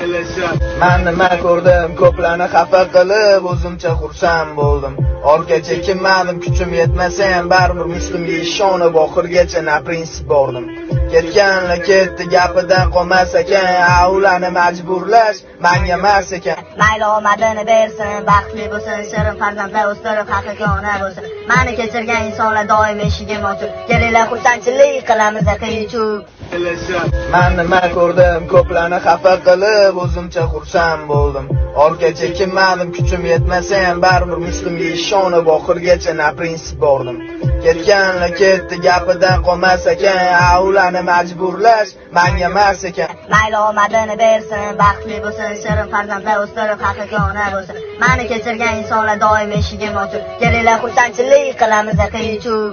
Men nima ko'rdim, ko'plarni xafa qilib, o'zimcha xursand bo'ldim. Orqa chekinmadim, kuchim yetmasa ham baribir Muslimga ishonib oxirgacha na prinsip bordim. Ketganlar ketdi, gapidan qolmas ekan, ularni majburlash menga emas ekan. Mayli omadini bersin, baxtli bo'lsin, shirin farzandlar o'stirib haqiqiy ona bo'lsin. Meni kechirgan insonlar doim eshigim ochiq. Kelinglar xursandchilik qilamiz qiyichuv. Men nima ko'rdim, ko'plarni xafa qilib, o'zimcha xursand bo'ldim. Orqa chekinmadim, kuchim yetmasa ham baribir Muslimga ishonib oxirgacha na prinsip bordim. Ketganlar ketdi, gapidan qolmas ekan, ularni majburlash menga emas ekan. Mayli omadini bersin, baxtli bo'lsin, shirin farzandlar o'stirib haqiqiy ona bo'lsin. Meni kechirgan insonlar doim eshigim ochiq. Kelinglar xursandchilik qilamiz qiyichuv.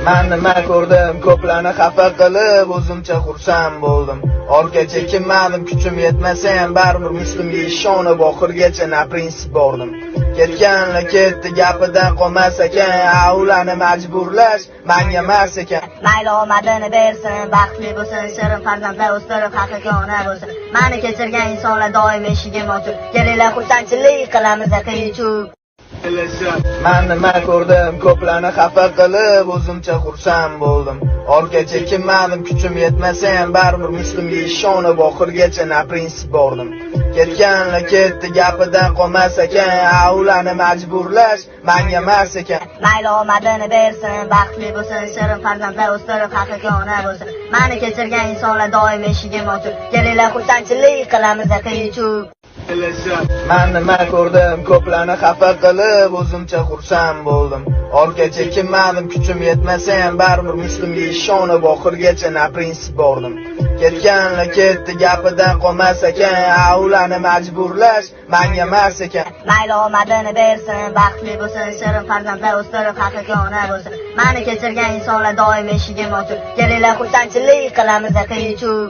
Men nima ko'rdim, ko'plarni xafa qilib, o'zimcha xursand bo'ldim. Orqa chekinmadim, kuchim yetmasa ham baribir Muslimga ishonib oxirgacha na prinsip bordim. Ketganlar ketdi, gapidan qolmas ekan, ularni majburlash menga emas ekan. Mayli omadini bersin, baxtli bo'lsin, shirin farzandlar o'stirib haqiqiy ona bo'lsin. Meni kechirgan insonlar doim eshigim ochiq. Kelinglar xursandchilik qilamiz qiyichuv. Men nima ko'rdim, ko'plarni xafa qilib, o'zimcha xursand bo'ldim. Orqa chekinmadim, kuchim yetmasa ham baribir Muslimga ishonib oxirgacha na prinsip bordim. Ketganlar ketdi, gapidan qolmas ekan, ularni majburlash menga emas ekan. Mayli omadini bersin, baxtli bo'lsin, shirin farzandlar o'stirib haqiqiy ona bo'lsin. Meni kechirgan insonlar doim eshigim ochiq. Kelinglar xursandchilik qilamiz qiyichuv. Men nima ko'rdim, ko'plarni xafa qilib, o'zimcha xursand bo'ldim. Orqa chekinmadim, kuchim yetmasa ham baribir Muslimga ishonib oxirgacha na prinsip bordim. Ketganlar ketdi, gapidan qolmas ekan, ularni majburlash menga emas ekan. Mayli omadini bersin, baxtli bo'lsin, shirin farzandlar o'stirib haqiqiy ona bo'lsin. Meni kechirgan insonlar doim eshigim ochiq. Kelinglar xursandchilik qilamiz qiyichuv.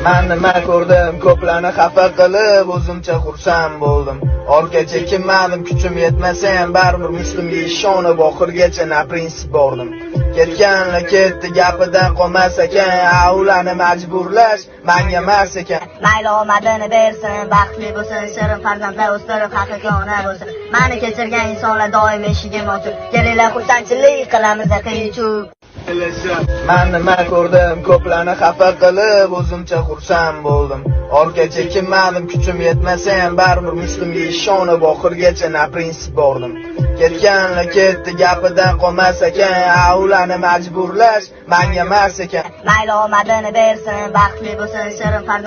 Men nima ko'rdim, ko'plarni xafa qilib, o'zimcha xursand bo'ldim. Orqa chekinmadim, kuchim yetmasa ham baribir Muslimga ishonib oxirgacha na prinsip bordim. Ketganlar ketdi, gapidan qolmas ekan, ularni majburlash menga emas ekan. Mayli omadini bersin, baxtli bo'lsin, shirin farzandlar o'stirib haqiqiy ona bo'lsin. Meni kechirgan insonlar doim eshigim ochiq. Kelinglar xursandchilik qilamiz qiyichuv. Men nima ko'rdim, ko'plarni xafa qilib, o'zimcha xursand bo'ldim. Orqa chekinmadim, kuchim yetmasa ham baribir Muslimga ishonib oxirgacha na prinsip bordim. Ketganlar ketdi, gapidan qolmas ekan, ularni majburlash menga emas ekan. Mayli omadini bersin, baxtli bo'lsin, shirin farzand